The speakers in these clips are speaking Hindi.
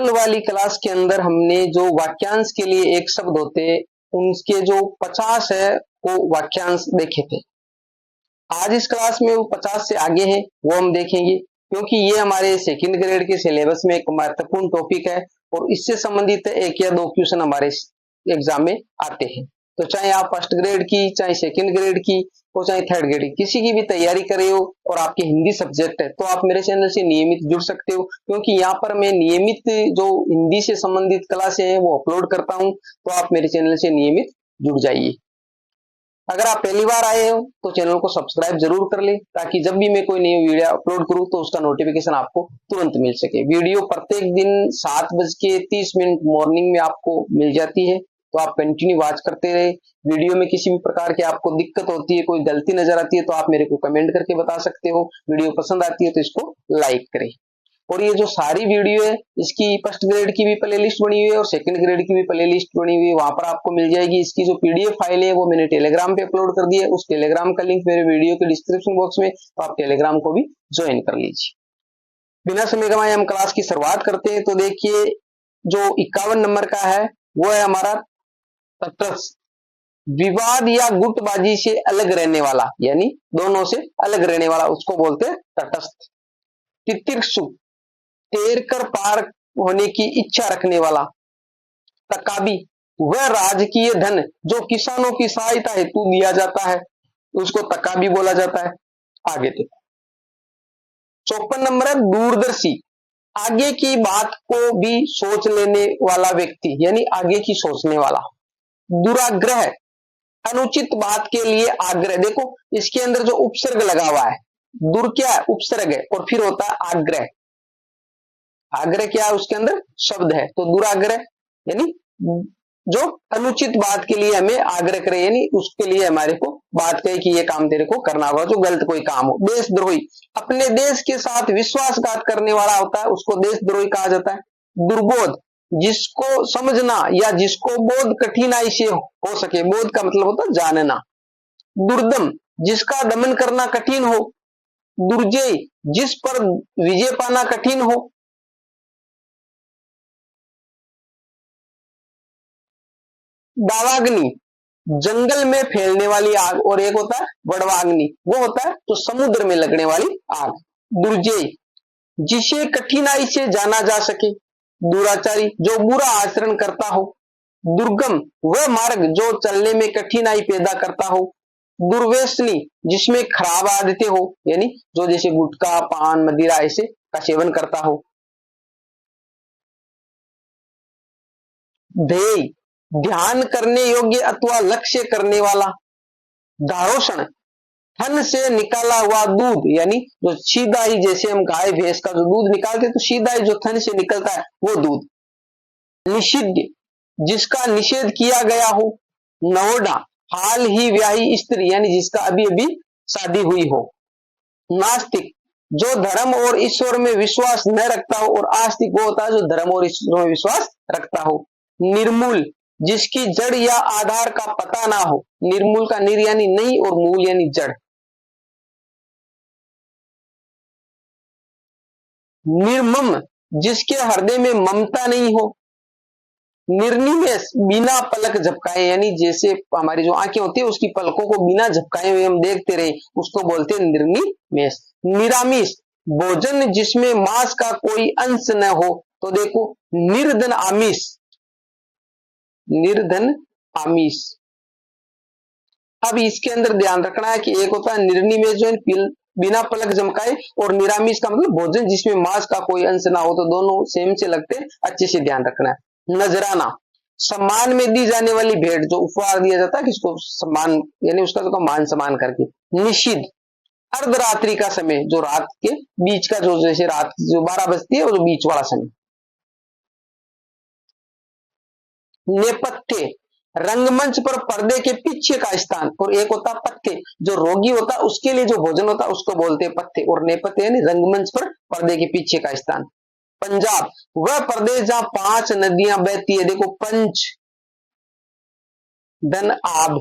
कल वाली क्लास के अंदर हमने जो वाक्यांश के लिए एक शब्द होते उनके जो 50 है वो वाक्यांश देखे थे। आज इस क्लास में वो 50 से आगे हैं वो हम देखेंगे, क्योंकि ये हमारे सेकंड ग्रेड के सिलेबस में एक महत्वपूर्ण टॉपिक है और इससे संबंधित एक या दो क्वेश्चन हमारे एग्जाम में आते हैं। तो चाहे आप फर्स्ट ग्रेड की, चाहे सेकंड ग्रेड की और चाहे थर्ड ग्रेड की, किसी की भी तैयारी कर रहे हो और आपके हिंदी सब्जेक्ट है तो आप मेरे चैनल से नियमित जुड़ सकते हो, क्योंकि यहाँ पर मैं नियमित जो हिंदी से संबंधित क्लासें हैं वो अपलोड करता हूँ। तो आप मेरे चैनल से नियमित जुड़ जाइए। अगर आप पहली बार आए हो तो चैनल को सब्सक्राइब जरूर कर ले, ताकि जब भी मैं कोई नई वीडियो अपलोड करूं तो उसका नोटिफिकेशन आपको तुरंत मिल सके। वीडियो प्रत्येक दिन 7:30 मॉर्निंग में आपको मिल जाती है, तो आप कंटिन्यू वॉच करते रहे। वीडियो में किसी भी प्रकार की आपको दिक्कत होती है, कोई गलती नजर आती है तो आप मेरे को कमेंट करके बता सकते हो। वीडियो पसंद आती है तो इसको लाइक करें। और ये जो सारी वीडियो है इसकी फर्स्ट ग्रेड की भी प्लेलिस्ट बनी हुई है और सेकंड ग्रेड की भी प्लेलिस्ट बनी हुई है, वहां पर आपको मिल जाएगी। इसकी जो पीडीएफ फाइल है वो मैंने टेलीग्राम पे अपलोड कर दी है, उस टेलीग्राम का लिंक मेरे वीडियो के डिस्क्रिप्शन बॉक्स में, तो आप टेलीग्राम को भी ज्वाइन कर लीजिए। बिना समय गंवाए हम क्लास की शुरुआत करते हैं। तो देखिए जो 51 नंबर का है वो है हमारा तटस्थ। विवाद या गुटबाजी से अलग रहने वाला, यानी दोनों से अलग रहने वाला, उसको बोलते हैं तटस्थ। तितिर्षु, तैर कर पार होने की इच्छा रखने वाला। तकाबी, वह राजकीय धन जो किसानों की सहायता हेतु दिया जाता है उसको तकाबी बोला जाता है। आगे देखो 54 नंबर है दूरदर्शी, आगे की बात को भी सोच लेने वाला व्यक्ति, यानी आगे की सोचने वाला। दुराग्रह, अनुचित बात के लिए आग्रह। देखो इसके अंदर जो उपसर्ग लगा हुआ है, दुर क्या है, उपसर्ग है, और फिर होता है आग्रह। आग्रह क्या है, उसके अंदर शब्द है, तो दुराग्रह यानी जो अनुचित बात के लिए हमें आग्रह करे, यानी उसके लिए हमारे को बात कहे कि ये काम तेरे को करना होगा, जो गलत कोई काम हो। देशद्रोही, अपने देश के साथ विश्वासघात करने वाला होता है, उसको देशद्रोही कहा जाता है। दुर्बोध, जिसको समझना या जिसको बोध कठिनाई से हो सके, बोध का मतलब होता है जानना। दुर्दम, जिसका दमन करना कठिन हो। दुर्जय, जिस पर विजय पाना कठिन हो। दावाग्नि, जंगल में फैलने वाली आग, और एक होता है वड़वाग्नि, वो होता है तो समुद्र में लगने वाली आग। दुर्जय, जिसे कठिनाई से जाना जा सके। दुराचारी, जो बुरा आचरण करता हो। दुर्गम, वह मार्ग जो चलने में कठिनाई पैदा करता हो। दुर्व्यसनी, जिसमें खराब आदतें हो, यानी जो जैसे गुटखा, पान, मदिरा ऐसे का सेवन करता हो। ध्येय, ध्यान करने योग्य अथवा लक्ष्य करने वाला। धारोषण, थन से निकाला हुआ दूध, यानी जो सीधा ही, जैसे हम गाय भैंस का जो दूध निकालते तो सीधा ही जो थन से निकलता है वो दूध। निषिद्ध, जिसका निषेध किया गया हो। नवोढ़ा, हाल ही ब्याही स्त्री, यानी जिसका अभी अभी शादी हुई हो। नास्तिक, जो धर्म और ईश्वर में विश्वास न रखता हो, और आस्तिक वो होता है जो धर्म और ईश्वर में विश्वास रखता हो। निर्मूल, जिसकी जड़ या आधार का पता ना हो। निर्मूल का निर यानी नहीं और मूल यानी जड़। निर्मम, जिसके हृदय में ममता नहीं हो। निर्निमेष, बिना पलक झपकाए, यानी जैसे हमारी जो आंखें होती है उसकी पलकों को बिना झपकाए हुए हम देखते रहे, उसको बोलते हैं निर्निमेष। निरामिष, भोजन जिसमें मांस का कोई अंश न हो। तो देखो निर्धन आमिष, निर्धन आमिष। अब इसके अंदर ध्यान रखना है कि एक होता है निर्निमेष जो है बिना पलक झपकाए, और निरामिष का मतलब भोजन जिसमें मांस का कोई अंश ना हो, तो दोनों सेम से लगते हैं, अच्छे से ध्यान रखना है। नजराना, सम्मान में दी जाने वाली भेंट, जो उपहार दिया जाता है किसको, सम्मान, यानी उसका तो मान सम्मान करके। निषिद्ध, अर्धरात्रि का समय, जो रात के बीच का, जो जैसे रात जो 12 बजती है वो जो बीच वाला समय। नेपथ्य, रंगमंच पर पर्दे के पीछे का स्थान, और एक होता पथ्य, जो रोगी होता है उसके लिए जो भोजन होता है उसको बोलते हैं पथ्य, और नेपथ्य यानी रंगमंच पर पर्दे के पीछे का स्थान। पंजाब, वह प्रदेश जहां 5 नदियां बहती है। देखो पंच धन आब,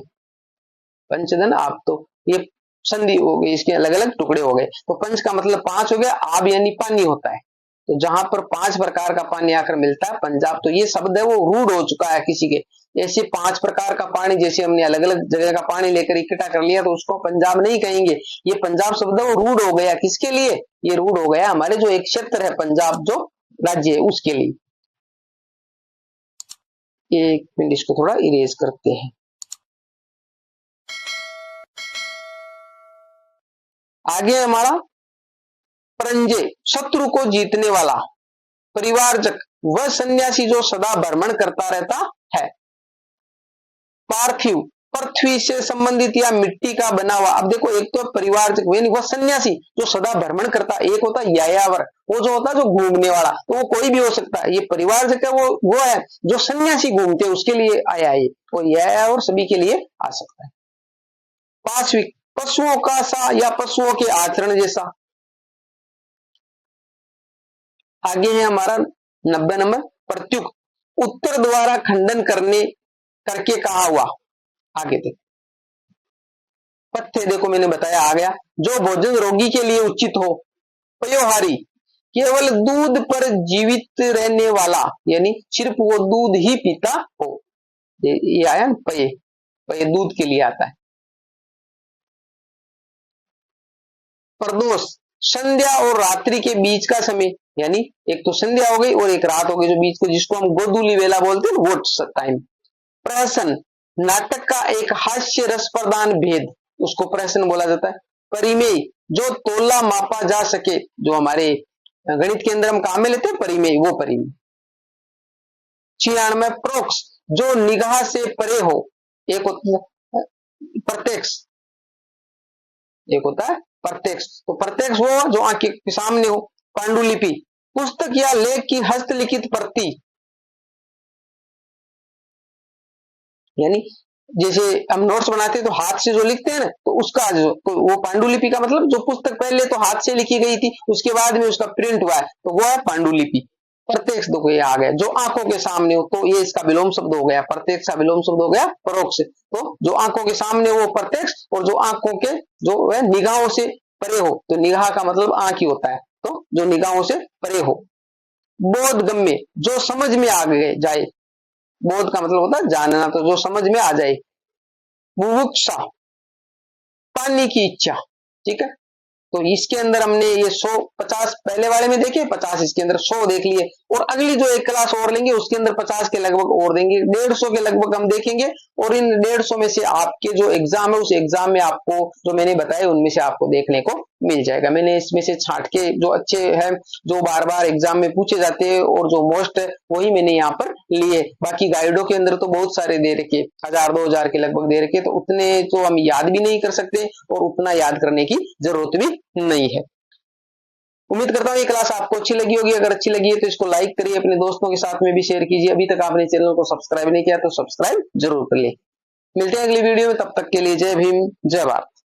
पंचधन आब, तो ये संधि हो गई, इसके अलग अलग टुकड़े हो गए। तो पंच का मतलब 5 हो गया, आब यानी पानी होता है, तो जहां पर 5 प्रकार का पानी आकर मिलता है पंजाब, तो ये शब्द है वो रूढ़ हो चुका है किसी के। ऐसे 5 प्रकार का पानी, जैसे हमने अलग अलग जगह का पानी लेकर इकट्ठा कर लिया तो उसको पंजाब नहीं कहेंगे। ये पंजाब शब्द है वो रूढ़ हो गया, किसके लिए? ये रूढ़ हो गया हमारे जो एक क्षेत्र है पंजाब, जो राज्य है उसके लिए। एक मिनट इसको थोड़ा इरेज करते हैं। आगे हमारा परंजे, शत्रु को जीतने वाला। परिवारजक, वह सन्यासी जो सदा भ्रमण करता रहता है। पार्थिव, पृथ्वी से संबंधित या मिट्टी का बना हुआ। अब देखो, एक तो परिवारजक वह सन्यासी जो सदा भ्रमण करता, एक होता यायावर, वो जो होता है जो घूमने वाला, तो वो कोई भी हो सकता है। ये परिवारजक है वो है जो सन्यासी घूमते हैं उसके लिए आया है, और यायावर सभी के लिए आ सकता है। पाश्विक, पशुओं का सा या पशुओं के आचरण जैसा। आगे है हमारा 90 नंबर प्रत्युक्त, उत्तर द्वारा खंडन करके कहा हुआ। आगे देखो, पथ्य देखो मैंने बताया आ गया, जो भोजन रोगी के लिए उचित हो। पयोहारी, केवल दूध पर जीवित रहने वाला, यानी सिर्फ वो दूध ही पीता हो। ये आया पय, पय दूध के लिए आता है। प्रदोष, संध्या और रात्रि के बीच का समय, यानी एक तो संध्या हो गई और एक रात हो गई जो बीच को, जिसको हम गोधूली वेला बोलते हैं, वो टाइम। प्रहसन, नाटक का एक हास्य रस प्रदान भेद, उसको प्रहसन बोला जाता है। परिमेय, जो तोला मापा जा सके, जो हमारे गणित के अंदर हम काम में लेते हैं परिमेय, वो परिमेय। 96 प्रोक्ष, जो निगाह से परे हो। एक होता है प्रत्यक्ष, एक होता है प्रत्यक्ष। तो प्रत्यक्ष वो जो आंख के सामने हो। पांडुलिपि, पुस्तक या लेख की हस्तलिखित प्रति, यानी जैसे हम नोट्स बनाते हैं तो हाथ से जो लिखते हैं ना, तो उसका जो, तो वो पांडुलिपि का मतलब जो पुस्तक पहले तो हाथ से लिखी गई थी, उसके बाद में उसका प्रिंट हुआ है, तो वो है पांडुलिपि। प्रत्यक्ष देखो ये आ गया, जो आंखों के सामने हो, तो ये इसका विलोम शब्द हो गया, प्रत्यक्ष का विलोम शब्द हो गया परोक्ष। तो जो आंखों के सामने वो प्रत्यक्ष, और जो आंखों के जो है निगाहों से परे हो, तो निगाह का मतलब आंख ही होता है, तो जो निगाहों से परे हो। बोधगम्य, जो समझ में आ गए जाए, बोध का मतलब होता है जानना, तो जो समझ में आ जाए। बुभुक्षा, पानी की इच्छा, ठीक है। तो इसके अंदर हमने ये 150 पहले वाले में देखे, 50 इसके अंदर 100 देख लिए, और अगली जो एक क्लास और लेंगे उसके अंदर 50 के लगभग और देंगे, 150 के लगभग हम देखेंगे। और इन 150 में से आपके जो एग्जाम है उस एग्जाम में आपको जो मैंने बताया उनमें से आपको देखने को मिल जाएगा। मैंने इसमें से छांट के जो अच्छे हैं, जो बार बार एग्जाम में पूछे जाते हैं और जो मोस्ट है, वही मैंने यहाँ पर लिए। बाकी गाइडों के अंदर तो बहुत सारे दे रखे, 1000-2000 के लगभग दे रखे, तो उतने तो हम याद भी नहीं कर सकते और उतना याद करने की जरूरत भी नहीं है। उम्मीद करता हूँ ये क्लास आपको अच्छी लगी होगी। अगर अच्छी लगी है तो इसको लाइक करिए, अपने दोस्तों के साथ में भी शेयर कीजिए। अभी तक आपने चैनल को सब्सक्राइब नहीं किया तो सब्सक्राइब जरूर कर ले। मिलते हैं अगली वीडियो में, तब तक के लिए जय भीम, जय भारत।